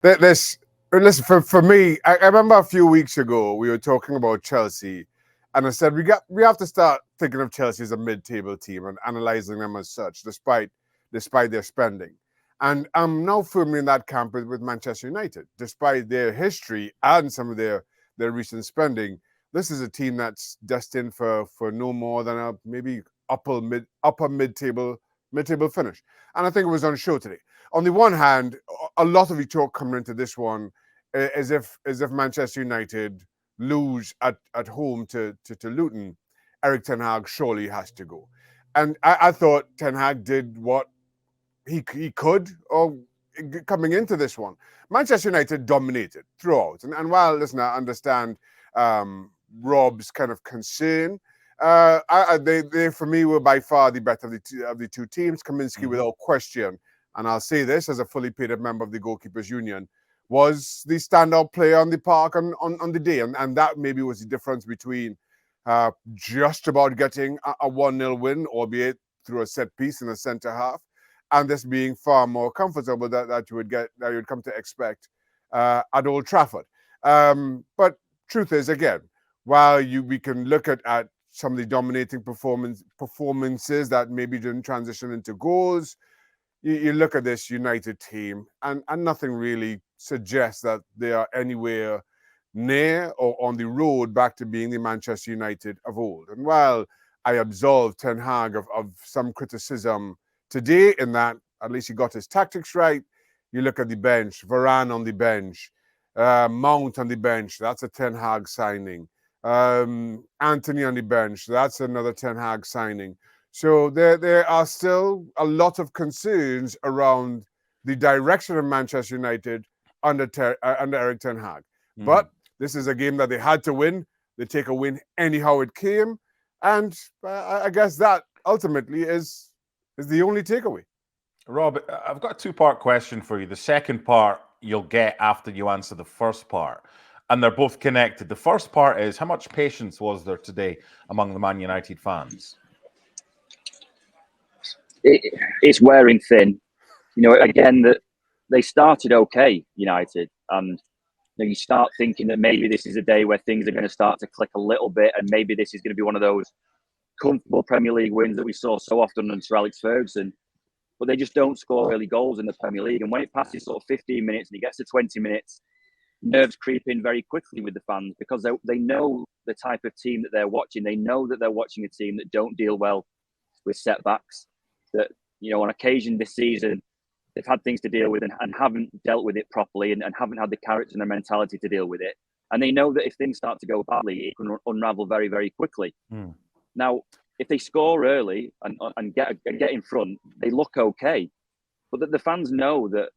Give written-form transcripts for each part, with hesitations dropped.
This listen for me. I remember a few weeks ago we were talking about Chelsea, and I said we have to start thinking of Chelsea as a mid-table team and analyzing them as such, despite their spending. And I'm now firmly in that camp with Manchester United, despite their history and some of their recent spending. This is a team that's destined for no more than a maybe upper mid-table finish, and I think it was on show today. On the one hand, a lot of the talk coming into this one, as if Manchester United lose at home to Luton, Eric Ten Hag surely has to go. And I thought Ten Hag did what he could, or coming into this one. Manchester United dominated throughout. And while, listen, I understand Rob's kind of concern, they for me were by far the better of the two teams. Kaminsky, without question, and I'll say this as a fully paid member of the Goalkeepers Union, was the standout player on the park on the day. And that maybe was the difference between just about getting a 1-0 win, albeit through a set piece in the centre half, and this being far more comfortable that you would come to expect at Old Trafford. But truth is, again, while we can look at some of the dominating performances that maybe didn't transition into goals, you look at this United team, and nothing really suggests that they are anywhere near or on the road back to being the Manchester United of old. And while I absolve Ten Hag of some criticism today, in that at least he got his tactics right, you look at the bench, Varane on the bench, Mount on the bench, that's a Ten Hag signing. Anthony on the bench, that's another Ten Hag signing. So there are still a lot of concerns around the direction of Manchester United under Eric Ten Hag. But this is a game that they had to win. They take a win anyhow it came. And I guess that ultimately is the only takeaway. Rob, I've got a two-part question for you. The second part you'll get after you answer the first part. And they're both connected. The first part is, how much patience was there today among the Man United fans? It's wearing thin. Again, that they started okay, United, and you start thinking that maybe this is a day where things are going to start to click a little bit, and maybe this is going to be one of those comfortable Premier League wins that we saw so often under Sir Alex Ferguson. But they just don't score early goals in the Premier League, and when it passes sort of 15 minutes and it gets to 20 minutes, nerves creep in very quickly with the fans, because they know the type of team that they're watching. They know that they're watching a team that don't deal well with setbacks, that, on occasion this season, they've had things to deal with and haven't dealt with it properly, and haven't had the character and the mentality to deal with it. And they know that if things start to go badly, it can unravel very, very quickly. Now, if they score early and get in front, they look okay. But the fans know that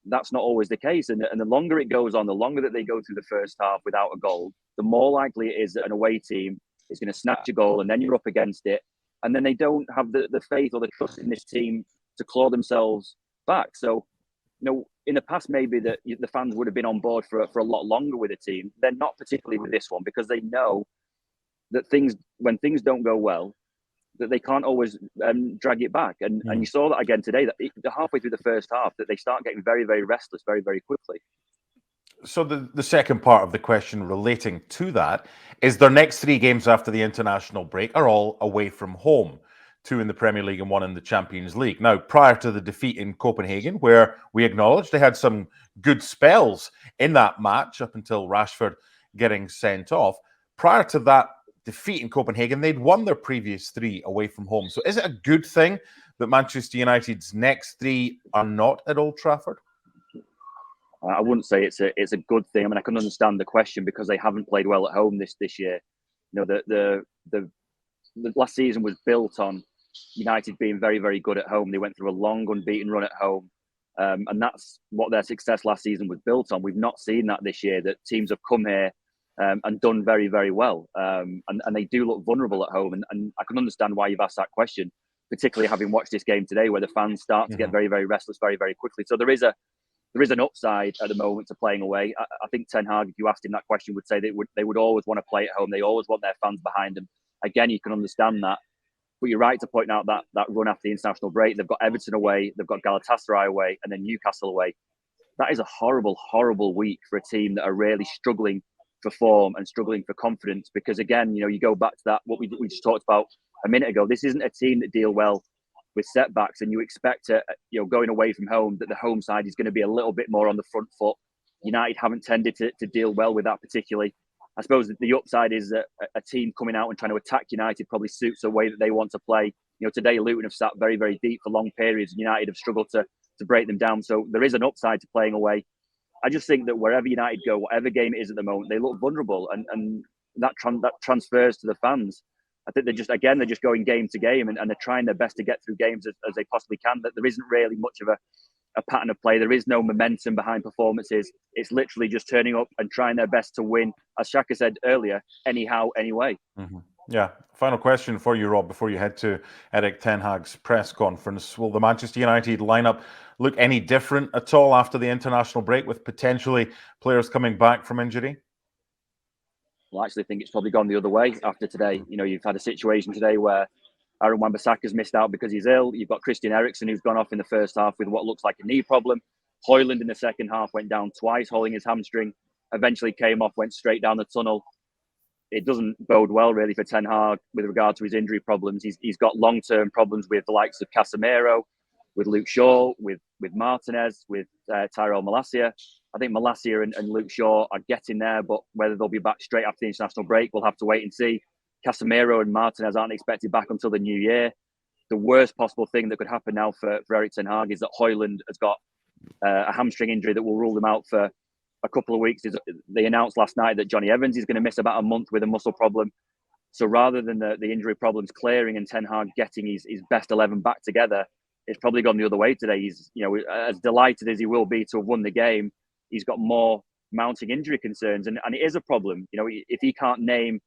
that's not always the case. And the longer it goes on, the longer that they go through the first half without a goal, the more likely it is that an away team is going to snatch a goal, and then you're up against it. And then they don't have the faith or the trust in this team to claw themselves back. So, in the past, maybe the fans would have been on board for a lot longer with the team. They're not particularly with this one, because they know that when things don't go well, that they can't always drag it back. And you saw that again today, that halfway through the first half, that they start getting very, very restless very, very quickly. So the second part of the question relating to that is, their next three games after the international break are all away from home, 2 in the Premier League and 1 in the Champions League. Now, prior to the defeat in Copenhagen, where we acknowledge they had some good spells in that match up until Rashford getting sent off, prior to that defeat in Copenhagen, they'd won their previous 3 away from home. So is it a good thing that Manchester United's next 3 are not at Old Trafford? I wouldn't say it's a good thing. I mean, I can understand the question, because they haven't played well at home this year. The last season was built on United being very, very good at home. They went through a long unbeaten run at home, and that's what their success last season was built on. We've not seen that this year, that teams have come here and done very, very well, and they do look vulnerable at home. And I can understand why you've asked that question, particularly having watched this game today, where the fans start to get very, very restless very, very quickly. So there is an upside at the moment to playing away. I think Ten Hag, if you asked him that question, would say they would always want to play at home. They always want their fans behind them. Again, you can understand that. But you're right to point out that run after the international break. They've got Everton away, they've got Galatasaray away, and then Newcastle away. that is a horrible, horrible week for a team that are really struggling for form and struggling for confidence. Because again, you go back to that, what we just talked about a minute ago. This isn't a team that deal well with setbacks, and you expect going away from home, that the home side is going to be a little bit more on the front foot. United haven't tended to deal well with that particularly. I suppose the upside is that a team coming out and trying to attack United probably suits the way that they want to play. Today Luton have sat very, very deep for long periods, and United have struggled to break them down. So there is an upside to playing away. I just think that wherever United go, whatever game it is at the moment, they look vulnerable, and that transfers to the fans. I think they're just going game to game, and they're trying their best to get through games as they possibly can. That there isn't really much of a pattern of play. There is no momentum behind performances. It's literally just turning up and trying their best to win, as Shaka said earlier, anyhow, anyway. Mm-hmm. Yeah. Final question for you, Rob, before you head to Erik ten Hag's press conference. Will the Manchester United lineup look any different at all after the international break, with potentially players coming back from injury? Well, I actually think it's probably gone the other way after today. You've had a situation today where Aaron Wan-Bissaka's missed out because he's ill. You've got Christian Eriksen, who's gone off in the first half with what looks like a knee problem. Højlund in the second half went down twice, holding his hamstring. Eventually came off, went straight down the tunnel. It doesn't bode well, really, for Ten Hag with regard to his injury problems. He's got long-term problems with the likes of Casemiro, with Luke Shaw, with Martinez, with Tyrell Malacia. I think Malacia and Luke Shaw are getting there, but whether they'll be back straight after the international break, we'll have to wait and see. Casemiro and Martinez aren't expected back until the new year. The worst possible thing that could happen now for Erik ten Hag is that Højlund has got a hamstring injury that will rule him out for a couple of weeks. They announced last night that Johnny Evans is going to miss about a month with a muscle problem. So rather than the injury problems clearing and Ten Hag getting his best 11 back together, it's probably gone the other way today. He's, as delighted as he will be to have won the game, he's got more mounting injury concerns, and it is a problem. If he can't name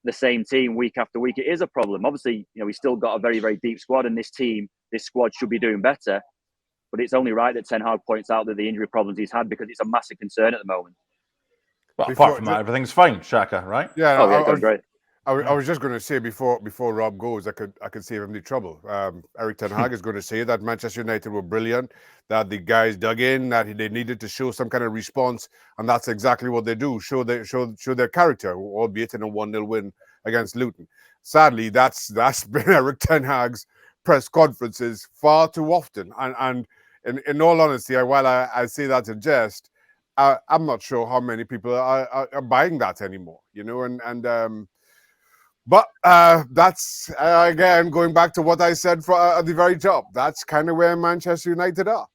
the same team week after week, it is a problem. Obviously, he's still got a very, very deep squad, and this squad should be doing better. But it's only right that Ten Hag points out that the injury problems he's had, because it's a massive concern at the moment. Well, apart from that, everything's fine, Shaka, right? Yeah, great. I was just going to say before Rob goes, I could save him the trouble. Erik ten Hag is going to say that Manchester United were brilliant, that the guys dug in, that they needed to show some kind of response, and that's exactly what they do: show their character, albeit in a 1-0 win against Luton. Sadly, that's been Erik ten Hag's press conferences far too often, and in all honesty, while I say that in jest, I'm not sure how many people are buying that anymore. But that's, again, going back to what I said for the very top. That's kind of where Manchester United are.